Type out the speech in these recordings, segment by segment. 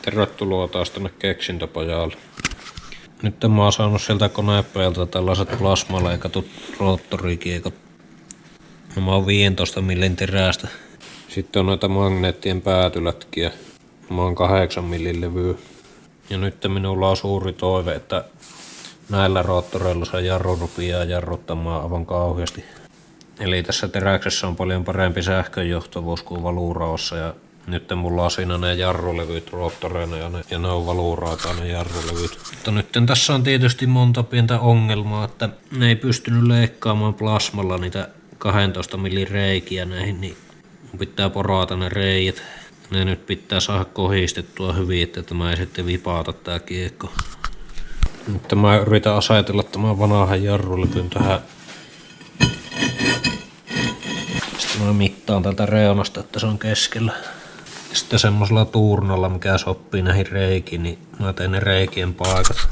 Tervetuloa taas tänne Keksintöpojalle. Nyt mä oon saanut sieltä konepajalta tällaiset plasmaleikatut roottorikiekot. Nämä on 15 millin terästä. Sitten on noita magneettien päätylätkiä. Nämä on 8 millin levyä. Ja nyt minulla on suuri toive, että näillä roottoreilla se jarru rupeaa jarruttamaan aivan kauheasti. Eli tässä teräksessä on paljon parempi sähkönjohtavuus kuin valuuraossa ja nyt mulla on siinä ne jarrulevyt roottoreina ja ne on valuuraakaa ne jarrulevyt. Mutta nyt tässä on tietysti monta pientä ongelmaa, että ne ei pystynyt leikkaamaan plasmalla niitä 12 millin reikiä näihin, niin pitää porata ne reijät. Ne nyt pitää saada kohistettua hyvin, että tämä ei sitten vipaata tää kiekko. Nyt mä yritän asetella tämän vanhan jarrulevyn tähän. Sitten mä mittaan tältä reunasta, että se on keskellä. Sitten semmosella tuurnalla, mikä sopii näihin reikiin, niin mä teen ne reikien paikat.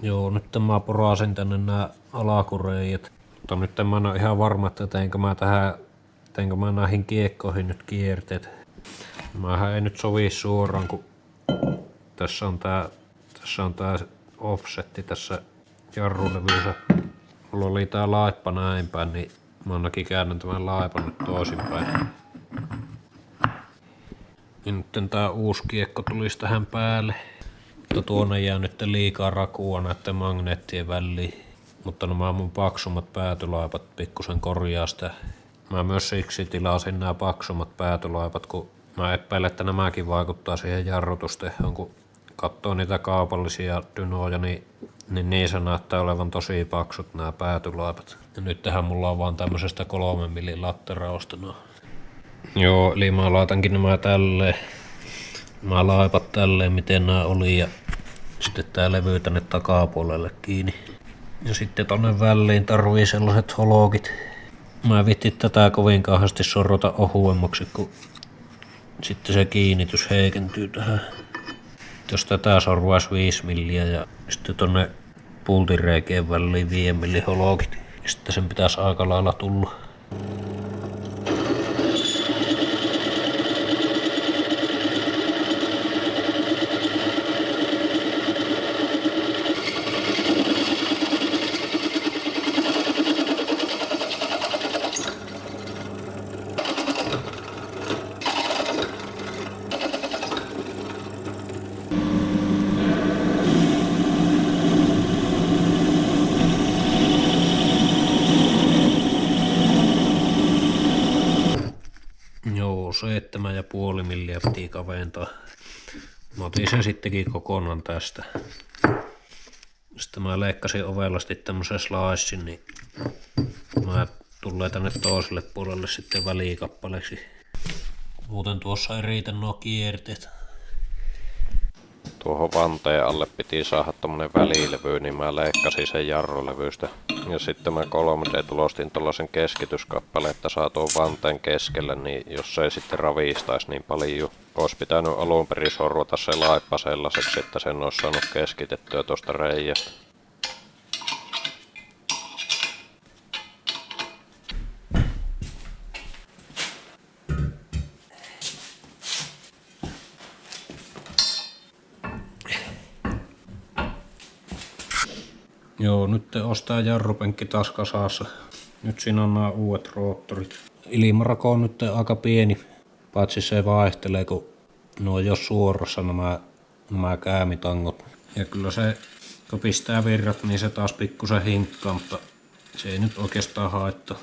Joo, nyt mä porasin tänne nää alakureijat. Mutta nyt mä en ole ihan varma, että teinkö mä näihin kiekkoihin nyt kierteet. Mähän ei nyt sovi suoraan, kun tässä on tää offsetti tässä jarrulevyssä. Mulla oli tää laippa näin päin, niin mä ainakin käännän tämän laipan nyt toisinpäin. Ja nyt tää uusi kiekko tulisi tähän päälle. Mutta tuonne jää nyt liikaa rakua näiden magneettien väliin. Mutta nämä mun paksummat päätylaipat pikkusen korjaa sitä. Mä myös siksi tilasin nämä paksummat päätylaipat, kun mä epäilen, että nämäkin vaikuttaa siihen jarrutustehoon. Kun katsoo niitä kaupallisia dynoja, niin se näyttää olevan tosi paksut nämä päätylaipat. Ja nyt tähän mulla on vaan tämmöisestä 3 millin latterausta. Joo, eli mä laitankin nämä tälleen. Mä laipat tälleen, miten nämä oli, ja sitten tää levy tänne takapuolelle kiinni. Ja sitten tonne väliin tarvii sellaiset hologit. Mä en viitti tätä kovin kauheasti sorrota ohuemmaksi, kun sitten se kiinnitys heikentyy tähän. Jos tätä sorvaisi 5 milliä ja sitten tonne pultireikien väliin 5 millin hologit, niin sitten sen pitäisi aika lailla tulla. Joo, 7,5 milliä piti kaventaa. Mä otin sen sittenkin kokonaan tästä. Sitten mä leikkasin ovelasti tämmösen slicein, niin mä tulee tänne toiselle puolelle sitten välikappaleeksi. Muuten tuossa ei riitä nuo kierteet. Tuohon vanteen alle piti saada tommonen välilevy, niin mä leikkasin sen jarrulevystä. Ja sitten mä 3D-tulostin tollasen keskityskappaleen, että saa tuon vanteen keskelle, niin jos se ei sitten ravistaisi niin paljon. Ois pitänyt alun perin sorvata se laippa sellaiseksi, että sen olisi saanut keskitettyä tosta reiästä. Joo, nyt ostaa jarrupenkki taas kasassa. Nyt siinä on nämä uudet roottorit. Ilmarako on nyt aika pieni, paitsi se vaihtelee, kun ne on jo suorassa nämä käämitangot. Ja kyllä se, kun pistää virrat, niin se taas pikkusen hinkkaa, mutta se ei nyt oikeastaan haittaa.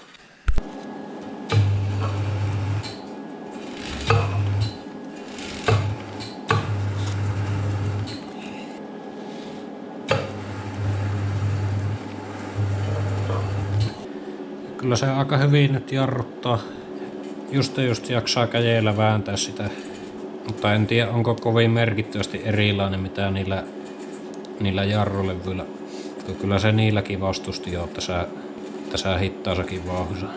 Kyllä se aika hyvin nyt jarruttaa. Just jaksaa kädellä vääntää sitä. Mutta en tiedä, onko kovin merkittävästi erilainen mitä niillä jarrulevyillä. Kyllä se niilläkin vastusti jo tässä hittaassakin vauhdissa.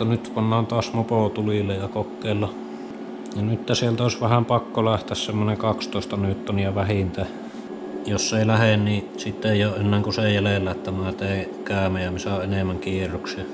Mutta nyt pannaan taas mopo tulille ja kokeilla. Ja nyt sieltä olisi vähän pakko lähteä semmonen 12 newtonia vähintään. Jos ei lähde, niin sitten ei ole ennen kuin se jäljellä, että mä teen käämejä, missä on enemmän kierroksia.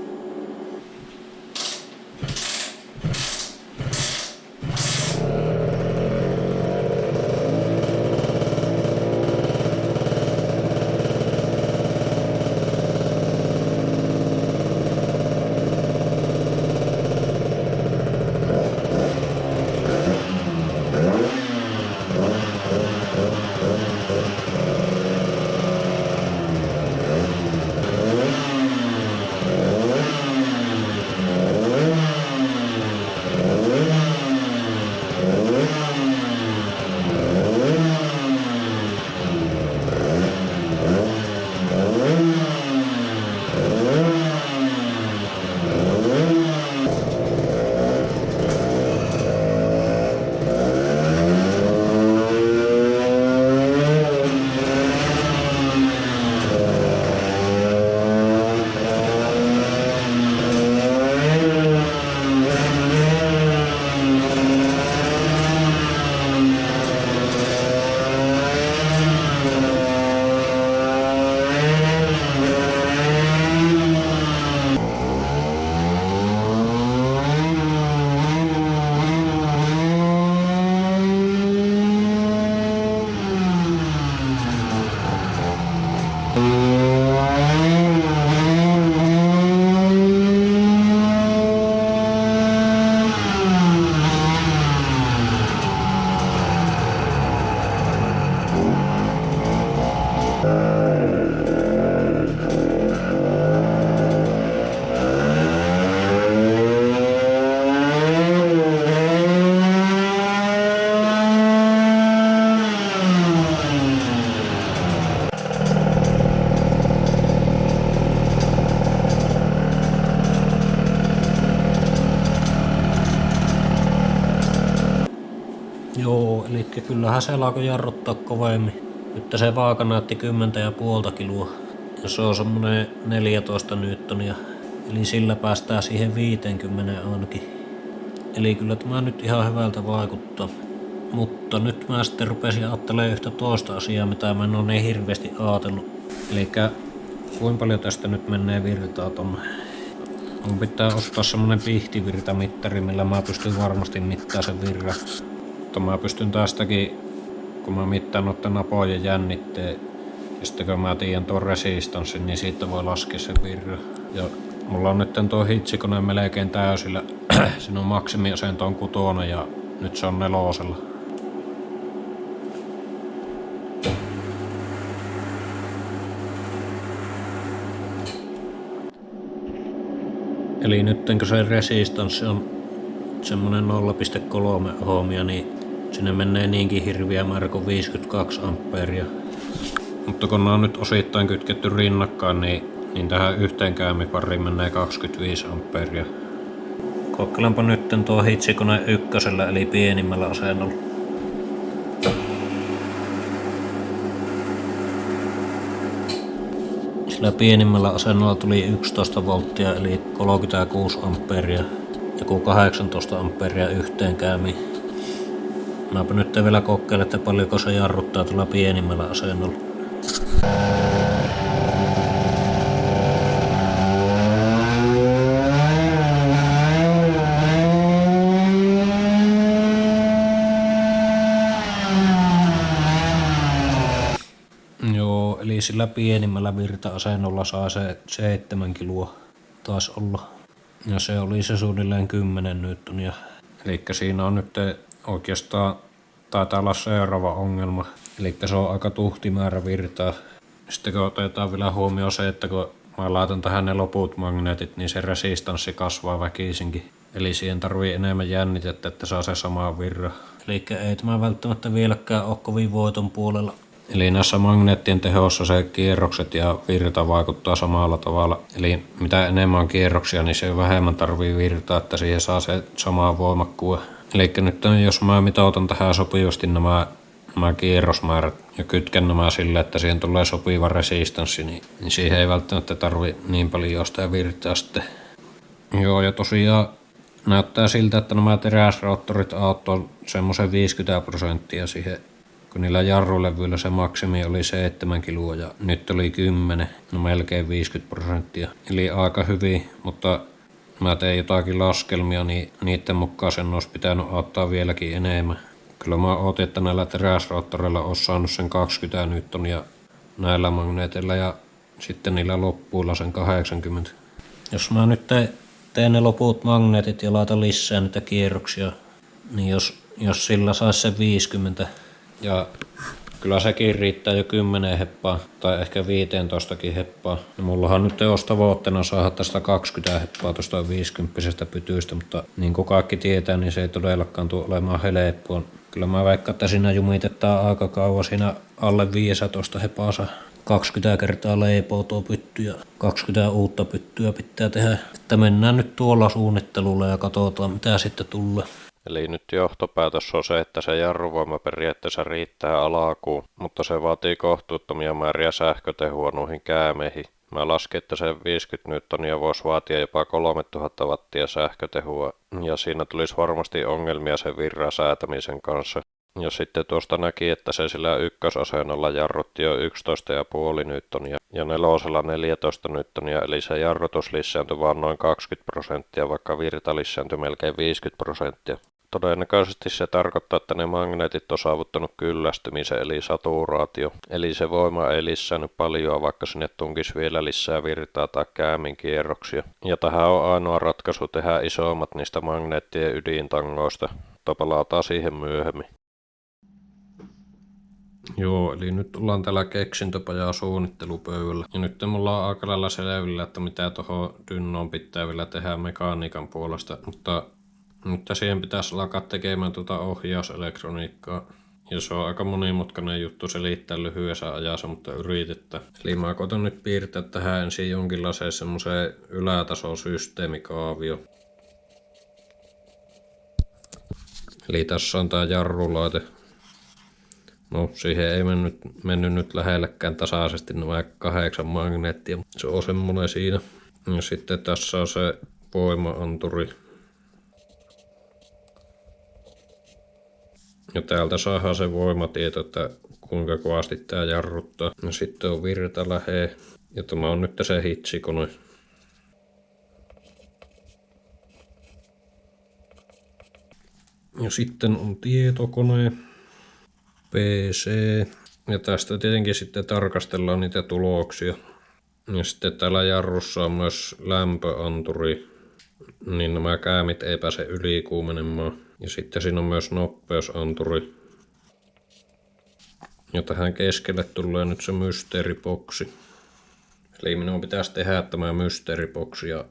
Joo, eli kyllähän se alkoi jarruttaa kovemmin. Nyt se vaaka näytti 10,5 kiloa. Ja se on semmonen 14 newtonia. Eli sillä päästään siihen 50 ainakin. Eli kyllä tämä nyt ihan hyvältä vaikuttaa. Mutta nyt mä sitten rupesin ajattelemaan yhtä toista asiaa, mitä mä en ole niin hirveästi ajatellut. Eli kuinka paljon tästä nyt menee virtaa tonne. Mun pitää ostaa semmonen pihtivirtamittari, millä mä pystyn varmasti mittaamaan sen virran. Mutta mä pystyn tästäkin, kun mä mittaan noiden napojen jännitteen, ja sitten kun mä tiedän tuon resistanssin, niin siitä voi laskea sen virran. Ja mulla on nyt tuo hitsikone melkein täysillä. Siinä on maksimiasento on 6 ja nyt se on 4. Eli nyt kun se resistanssi on semmonen 0,3 ohmia, niin sinne menee niinkin hirviä määrä kuin 52 ampeeria. Mutta kun ne on nyt osittain kytketty rinnakkain, niin tähän yhteen käympariin menee 25 ampeeria. Kokeilenpa nyt tuo hitsikone 1 eli pienimmällä asennolla. Sillä pienimmällä asennolla tuli 11 volttia eli 36 ampeeria. Joku 18 amperia yhteen käymiin. Mäpä nyt vielä kokeilen, että paljonko se jarruttaa tuolla pienimmällä asennolla. Joo, eli sillä pienimmällä virta-asennolla saa se 7 kiloa taas olla. Ja se oli se suunnilleen 10 newtonia. Eli siinä on nyt oikeastaan taitaa olla seuraava ongelma. Eli se on aika tuhti määrä virtaa. Sitten kun otetaan vielä huomioon se, että kun mä laitan tähän ne loput magneetit, niin se resistanssi kasvaa väkisinkin. Eli siihen tarvii enemmän jännitettä, että saa se sama virra. Eli ei tämä välttämättä vieläkään ole kovin voiton puolella. Eli näissä magneettien tehossa se kierrokset ja virta vaikuttaa samalla tavalla. Eli mitä enemmän on kierroksia, niin se vähemmän tarvii virtaa, että siihen saa se sama voimakkuus. Eli nyt jos mä mitoitan tähän sopivasti nämä kierrosmäärät ja kytken nämä sille, että siihen tulee sopiva resistanssi, niin siihen ei välttämättä tarvi niin paljon sitä virtaa sitten. Joo, ja tosiaan näyttää siltä, että nämä teräsroottorit auttoi semmoisen 50% siihen, kun niillä jarrulevyillä se maksimi oli 7 kiloa ja nyt oli 10, no melkein 50%. Eli aika hyvin, mutta mä tein jotakin laskelmia, niin niiden mukaan sen olisi pitänyt auttaa vieläkin enemmän. Kyllä mä ootin, että näillä teräsroottoreilla olisi saanut sen 20 newtonia näillä magneeteilla ja sitten niillä loppuilla sen 80. Jos mä nyt teen ne loput magneetit ja laitan lisää niitä kierroksia, niin jos sillä saisi sen 50 ja kyllä sekin riittää jo 10 heppaa tai ehkä 15 heppaa. Ja mullahan nyt olisi tavoitteena saada tästä 20 heppaa tuosta 50 pytyistä, mutta niin kuin kaikki tietää, niin se ei todellakaan tule olemaan helppoa. Kyllä mä vaikka, että siinä jumitetaan aika kauan siinä alle 15 hepassa. 20 kertaa leipoo tuo pytty ja 20 uutta pyttyä pitää tehdä. Että mennään nyt tuolla suunnittelulla ja katsotaan mitä sitten tulee. Eli nyt johtopäätös on se, että se jarruvoima periaatteessa riittää alkuun, mutta se vaatii kohtuuttomia määriä sähkötehua noihin käämeihin. Mä laskin, että se 50 newtonia voisi vaatia jopa 3000 wattia sähkötehua, ja siinä tulisi varmasti ongelmia sen virran säätämisen kanssa. Ja sitten tuosta näki, että se sillä ykkösasennolla jarrutti jo 11,5 newtonia ja nelosella 14 newtonia, eli se jarrutus lisääntyi vain noin 20%, vaikka virta lisääntyi melkein 50%. Todennäköisesti se tarkoittaa, että ne magneetit on saavuttanut kyllästymisen eli saturaatio, eli se voima ei lisännyt paljon, vaikka sinne tunkisi vielä lisää virtaa tai käämin kierroksia. Ja tähän on ainoa ratkaisu tehdä isommat niistä magneettien ydintangoista, mutta palataan siihen myöhemmin. Joo, eli nyt ollaan täällä keksintöpajaa suunnittelupöydällä. Ja nyt mulla on aika lailla selvillä, että mitä tuohon dynnoon pitää vielä tehdä mekaniikan puolesta. Mutta nyt siihen pitäisi alkaa tekemään tuota ohjauselektroniikkaa. Ja se on aika monimutkainen juttu selittää lyhyessä ajassa, mutta yritetään. Eli mä koitan nyt piirtää tähän ensin jonkinlaiseen semmoiseen ylätasosysteemikaavio. Eli tässä on tää jarrulaite. No, siihen ei mennyt nyt lähellekään tasaisesti nämä 8 magneettia, mutta se on semmonen siinä. Ja sitten tässä on se voima-anturi. Ja täältä saadaan se voimatieto, että kuinka kovasti tää jarruttaa. Ja sitten on virta lähe. Ja tämä on nyt se hitsikone. Ja sitten on tietokone. PC. Ja tästä tietenkin sitten tarkastellaan niitä tuloksia. Ja sitten täällä jarrussa on myös lämpöanturi, niin nämä käämit ei pääse ylikuumenemaan. Ja sitten siinä on myös nopeusanturi. Ja tähän keskelle tulee nyt se mysteeriboksi. Eli minun pitäisi tehdä tämä mysteeriboksi. Ja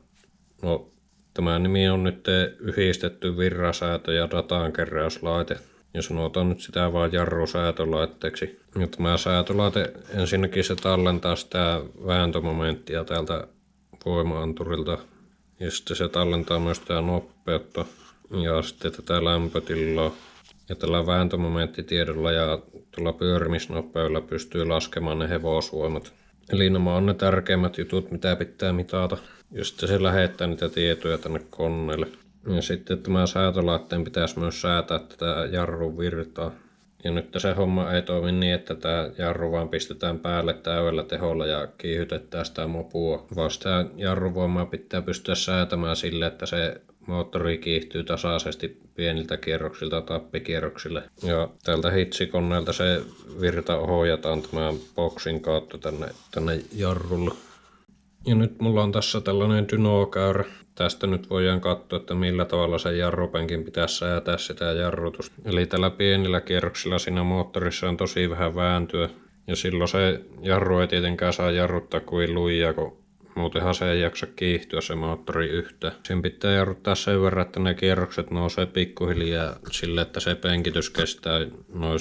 no, tämä nimi on nyt yhdistetty virrasäätö ja datankeräyslaite. Ja sanotaan nyt sitä vaan jarrusäätölaitteeksi. Ja tämä säätölaite ensinnäkin se tallentaa sitä vääntömomenttia täältä voima-anturilta. Ja sitten se tallentaa myös tätä nopeutta ja sitten tätä lämpötilaa. Ja tällä vääntömomenttitiedolla ja tuolla pyörimisnopeudella pystyy laskemaan ne hevosvoimat. Eli nämä on ne tärkeimmät jutut, mitä pitää mitata. Ja sitten se lähettää niitä tietoja tänne koneelle. Ja sitten tämä säätölaitteen pitäisi myös säätää tätä jarrun virtaa. Ja nyt se homma ei toimi niin, että tämä jarru vaan pistetään päälle täydellä teholla ja kiihytetään sitä mopua. Vaan sitä jarruvoimaa pitää pystyä säätämään sille, että se moottori kiihtyy tasaisesti pieniltä kierroksilta tappikierroksille. Ja tältä hitsikoneelta se virta ohjataan tämän boksin kautta tänne jarrulle. Ja nyt mulla on tässä tällainen dynokäyrä. Tästä nyt voidaan katsoa, että millä tavalla se jarrupenkin pitäisi säätää sitä jarrutusta. Eli tällä pienillä kierroksilla siinä moottorissa on tosi vähän vääntöä. Ja silloin se jarru ei tietenkään saa jarruttaa kuin lujaa, kun muutenhan se ei jaksa kiihtyä se moottori yhtään. Siinä pitää jarruttaa sen verran, että ne kierrokset nousee pikkuhiljaa sille, että se penkitys kestää noin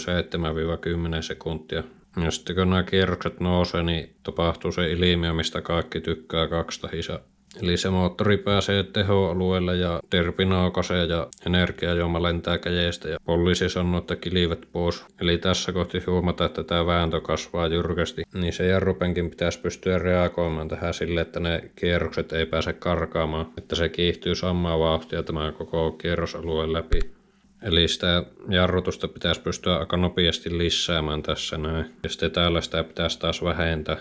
7-10 sekuntia. Ja sitten kun nämä kierrokset nousee, niin tapahtuu se ilmiö, mistä kaikki tykkää kaksitahissa. Eli se moottori pääsee tehoalueelle ja terpi naukaisee ja energiajuoma lentää käjestä ja poliisi sanoo, että kilivät pois. Eli tässä kohti huomataan, että tämä vääntö kasvaa jyrkästi. Niin se jarrupenkin pitäisi pystyä reagoimaan tähän sille, että ne kierrokset ei pääse karkaamaan. Että se kiihtyy samaa vauhtia tämän koko kierrosalueen läpi. Eli sitä jarrutusta pitäisi pystyä aika nopeasti lisäämään tässä näin. Ja sitten täällä sitä pitäisi taas vähentää.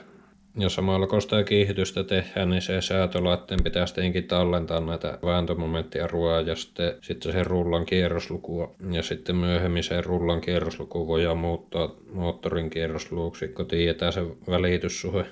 Ja samalla kun sitä kiihdytystä tehdään, niin se säätölaitteen pitäisi tietenkin tallentaa näitä vääntömomenttiarvoja ja sitten sen rullan kierroslukua. Ja sitten myöhemmin sen rullan kierrosluku voidaan muuttaa moottorin kierrosluvuksi, kun tiedetään se välityssuhe.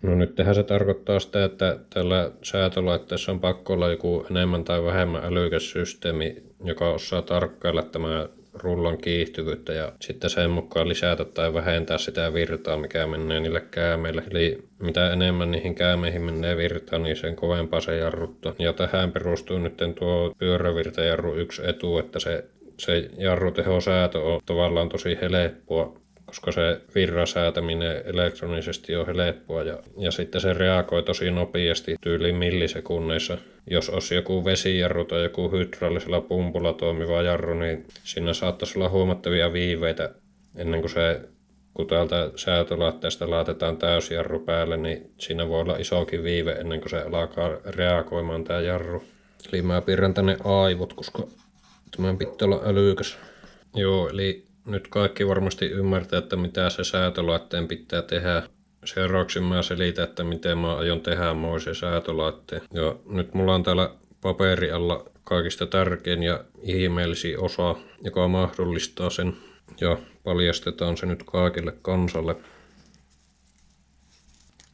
No nyt se tarkoittaa sitä, että tällä säätölaitteessa on pakko olla joku enemmän tai vähemmän älykäs systeemi, joka osaa tarkkailla tämä rullan kiihtyvyyttä ja sitten sen mukaan lisätä tai vähentää sitä virtaa, mikä menee niille käämeille. Eli mitä enemmän niihin käämeihin menee virtaa, niin sen kovempaa se jarruttaa. Ja tähän perustuu nyt tuo pyörävirtajarru yksi etu, että se jarrutehosäätö on tavallaan tosi helppoa, koska se virran säätäminen elektronisesti on helppoa ja sitten se reagoi tosi nopeasti tyyliin millisekunneissa. Jos olisi joku vesijarru tai joku hydraulisella pumpulla toimiva jarru, niin siinä saattaisi olla huomattavia viiveitä ennen kuin kun täältä säätölaitteesta laitetaan täysjarru päälle, niin siinä voi olla isokin viive ennen kuin se alkaa reagoimaan tämä jarru. Eli mä piirrän tänne aivot, koska tämän pitää olla älykäs. Joo, eli nyt kaikki varmasti ymmärtää, että mitä se säätölaitteen pitää tehdä. Seuraavaksi mä selitän, että miten mä aion tehdä moisen säätölaitteen. Ja nyt mulla on täällä paperi alla kaikista tärkein ja ihmeellisin osa, joka mahdollistaa sen. Ja paljastetaan se nyt kaikille kansalle.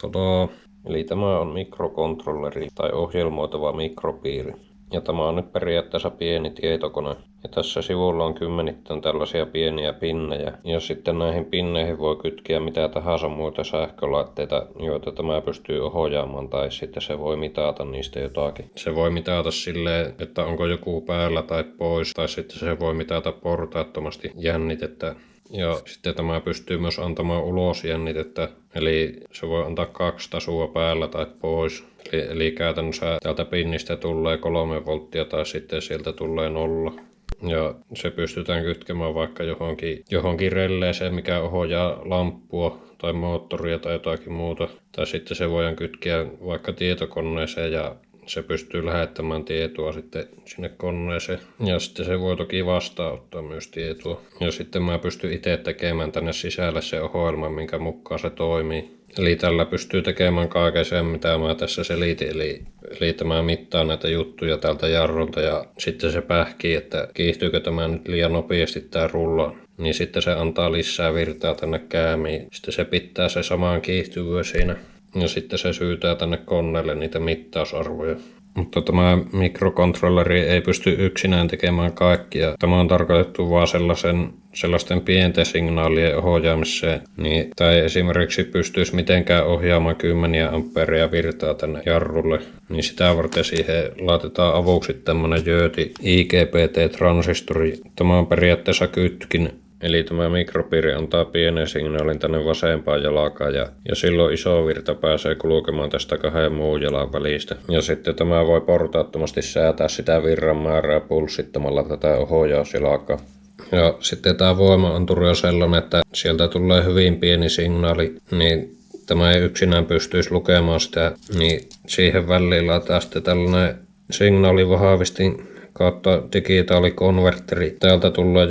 Tadaa! Eli tämä on mikrokontrolleri tai ohjelmoitava mikropiiri. Ja tämä on nyt periaatteessa pieni tietokone. Ja tässä sivulla on kymmenittäin tällaisia pieniä pinnejä. Ja sitten näihin pinneihin voi kytkeä mitä tahansa muita sähkölaitteita, joita tämä pystyy ohjaamaan. Tai sitten se voi mitata niistä jotakin. Se voi mitata silleen, että onko joku päällä tai pois. Tai sitten se voi mitata portaattomasti jännitettä. Ja sitten tämä pystyy myös antamaan ulos jännitettä. Eli se voi antaa 2 tasua päällä tai pois. Eli käytännössä täältä pinnistä tulee 3 volttia tai sitten sieltä tulee 0. Ja se pystytään kytkemään vaikka johonkin relleeseen, mikä ohjaa lamppua tai moottoria tai jotakin muuta. Tai sitten se voidaan kytkeä vaikka tietokoneeseen ja se pystyy lähettämään tietoa sitten sinne koneeseen. Ja sitten se voi toki vastaanottaa myös tietoa. Ja sitten mä pystyn itse tekemään tänne sisälle se ohjelma, minkä mukaan se toimii. Eli tällä pystyy tekemään kaiken sen, mitä mä tässä selitin. Eli tämä mittaa näitä juttuja täältä jarrulta ja sitten se pähkii, että kiihtyykö tämä nyt liian nopeasti tämä rulla. Niin sitten se antaa lisää virtaa tänne käämiin. Sitten se pitää se samaan kiihtyvyyden siinä. Ja sitten se syytää tänne koneelle niitä mittausarvoja. Mutta tämä mikrokontrolleri ei pysty yksinään tekemään kaikkia. Tämä on tarkoitettu vaan sellaisten pienten signaalien ohjaamiseen. Niin tämä ei esimerkiksi pystyisi mitenkään ohjaamaan 10 amperia virtaa tänne jarrulle. Niin sitä varten siihen laitetaan avuksi tämmönen Jööti IGBT-transistori. Tämä on periaatteessa kytkin. Eli tämä mikropiiri antaa pienen signaalin tänne vasempaan jalkaan ja silloin iso virta pääsee kulkemaan tästä 2 muun jalan välistä. Ja sitten tämä voi portaattomasti säätää sitä virran määrää pulssittamalla tätä ohjausjalkaa. Ja sitten tämä voima-anturi on sellainen, että sieltä tulee hyvin pieni signaali, niin tämä ei yksinään pystyisi lukemaan sitä, niin siihen väliin laitetaan sitten tällainen signaalivahvistin kautta digitaalikonverteri. Täältä tulee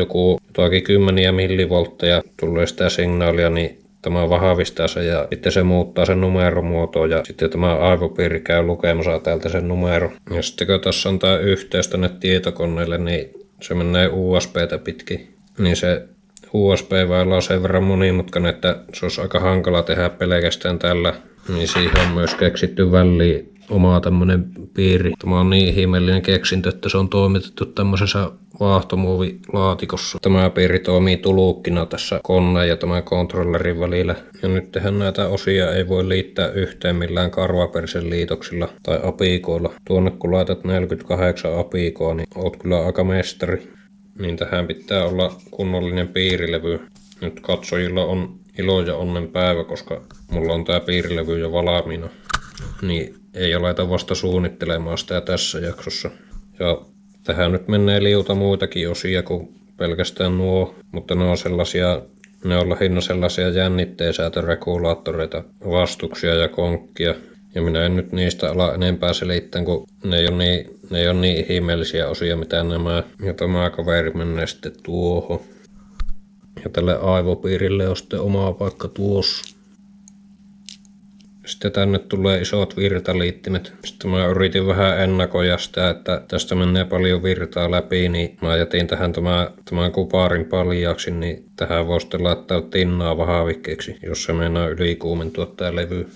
jotakin 10 millivoltteja, tulee sitä signaalia, niin tämä vahvistaa se ja sitten se muuttaa sen numeromuotoon ja sitten tämä aivopiiri käy lukemassa täältä sen numero. Ja sitten kun tässä on tämä yhteys tänne tietokoneelle, niin se menee USB:tä pitkin. Niin se USB-väylä on sen verran monimutkainen, että se olisi aika hankala tehdä pelkästään tällä. Niin siihen on myös keksitty väliin oma tämmönen piiri. Tämä on niin ihmeellinen keksintö, että se on toimitettu tämmöisessä vaahtomuovilaatikossa. Tämä piiri toimii tulukkina tässä koneen ja tämän kontrollerin välillä. Ja nyt näitä osia ei voi liittää yhteen millään karvapersen liitoksilla tai apikoilla. Tuonne kun laitat 48 apikoa, niin oot kyllä aika mestari. Niin tähän pitää olla kunnollinen piirilevy. Nyt katsojilla on ilo ja onnen päivä, koska mulla on tää piirilevy jo valmiina. Niin ei aleta vasta suunnittelemaan sitä tässä jaksossa. Ja tähän nyt menee liuta muitakin osia kuin pelkästään nuo, mutta ne on lähinnä sellaisia jännitteensääntöregulaattoreita, vastuksia ja konkkia. Ja minä en nyt niistä ala enempää selittää, kun ne ei ole niin ihmeellisiä osia, mitä nämä. Ja tämä kaveri menee sitten tuohon. Ja tälle aivopiirille on sitten oma paikka tuossa. Sitten tänne tulee isot virtaliittimet. Sitten mä yritin vähän ennakoida sitä, että tästä menee paljon virtaa läpi, niin mä jätin tähän tämän kuparin paljaaksi, niin tähän voi sitten laittaa tinnaa vahvikkeeksi, jos se meinaa ylikuumentua tää levy.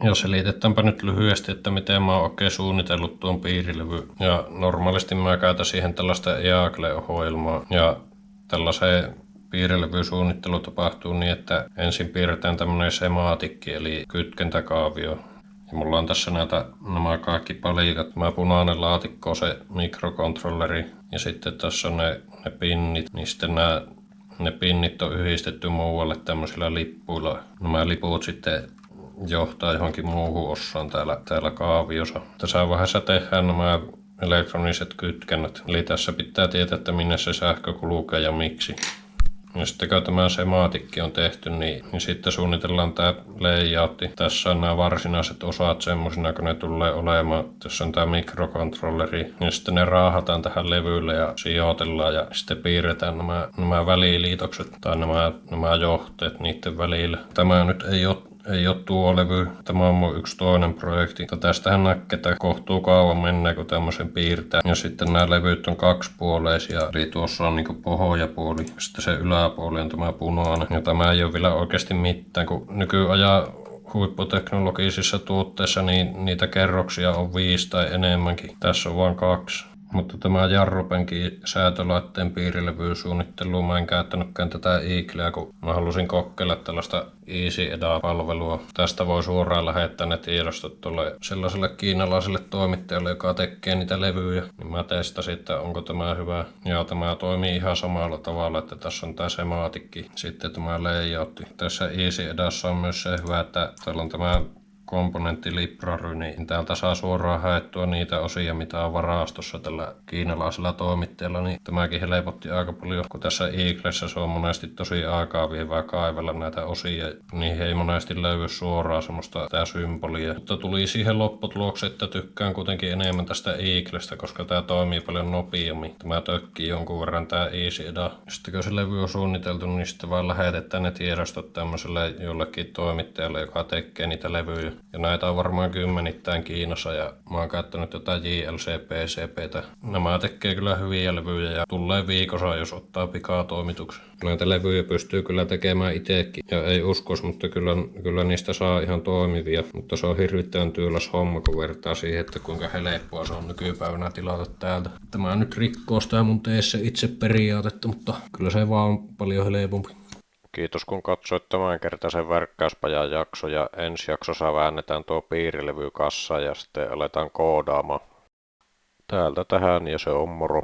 Ja selitetäänpä nyt lyhyesti, että miten mä oon oikein suunnitellut tuon piirilevy. Ja normaalisti mä käytän siihen tällaista EAGLE-ohjelmaa. Ja tällaiseen piirilevysuunnittelu tapahtuu niin, että ensin piirretään tämmönen semaatikki, eli kytkentäkaavio. Ja mulla on tässä nämä kaikki palikat. Tämä punainen laatikko on se mikrokontrolleri. Ja sitten tässä on ne pinnit. Niin sitten ne pinnit on yhdistetty muualle tämmöisillä lippuilla. Nämä liput sitten johtaa johonkin muuhun osaan täällä kaaviossa. Tässä vaiheessa tehdään nämä elektroniset kytkennät. Eli tässä pitää tietää, että minne se sähkö kulkee ja miksi. Ja sitten kun tämä semaatikki on tehty, niin sitten suunnitellaan tämä layoutti. Tässä on nämä varsinaiset osat semmoisina, kun ne tulee olemaan. Tässä on tämä mikrokontrolleri. Ja sitten ne raahataan tähän levylle ja sijoitellaan ja sitten piirretään nämä väliliitokset tai nämä johteet niiden välillä. Tämä nyt ei ole tuo levy. Tämä on mun yksi toinen projekti. Tästähän näkee, että kohtuu kauan mennä, kun tämmöisen piirtää. Ja sitten nämä levyt on kaksipuoleisia. Eli tuossa on niinku pohjapuoli. Sitten se yläpuoli on tämä punainen. Ja tämä ei ole vielä oikeasti mitään, kun nykyajan huipputeknologisissa tuotteissa niin niitä kerroksia on 5 tai enemmänkin. Tässä on vain 2. Mutta tämä jarrupenkin säätölaitteen piirilevysuunnitteluun mä en käyttänytkään tätä EAGLEa, kun mä halusin kokeilla tällaista EasyEDA-palvelua. Tästä voi suoraan lähettää ne tiedostot tuolle sellaiselle kiinalaiselle toimittajalle, joka tekee niitä levyjä. Niin mä testasin, että onko tämä hyvä. Ja tämä toimii ihan samalla tavalla, että tässä on tämä semaatikki, sitten tämä layoutti. Tässä EasyEDassa on myös se hyvä, että täällä on tämä komponentti library, niin täältä saa suoraan haettua niitä osia, mitä on varastossa tällä kiinalaisella toimittajalla, niin tämäkin helpotti aika paljon, kun tässä EAGLEssä se on monesti tosi aikaa vievää kaivella näitä osia, niihin ei monesti löydy suoraan semmoista tää symbolia, mutta tuli siihen lopputulokseen, että tykkään kuitenkin enemmän tästä EAGLEstä, koska tää toimii paljon nopeammin. Tämä tökkii jonkun verran tää EasyEDA. Sitten kun se levy on suunniteltu, niin sitten vaan lähetetään ne tiedostot tämmöiselle jollekin toimittajalle, joka tekee niitä levyjä. Ja näitä on varmaan kymmenittäin Kiinassa ja mä oon käyttänyt jotain JLC-PCPtä. Nämä tekee kyllä hyviä levyjä ja tulee viikossa, jos ottaa pikaa toimituksen. Näitä levyjä pystyy kyllä tekemään itsekin ja ei uskos, mutta kyllä niistä saa ihan toimivia. Mutta se on hirvittävän työläs homma, kun vertaa siihen, että kuinka helppoa se on nykypäivänä tilata täältä. Tämä nyt rikkoo sitä mun tee se itse periaatetta, mutta kyllä se vaan on paljon helpompi. Kiitos kun katsoit tämän kertaisen värkkäyspajan jakso ja ensi jaksossa väännetään tuo piirilevy kassaan ja sitten aletaan koodaamaan. Täältä tähän ja se on moro.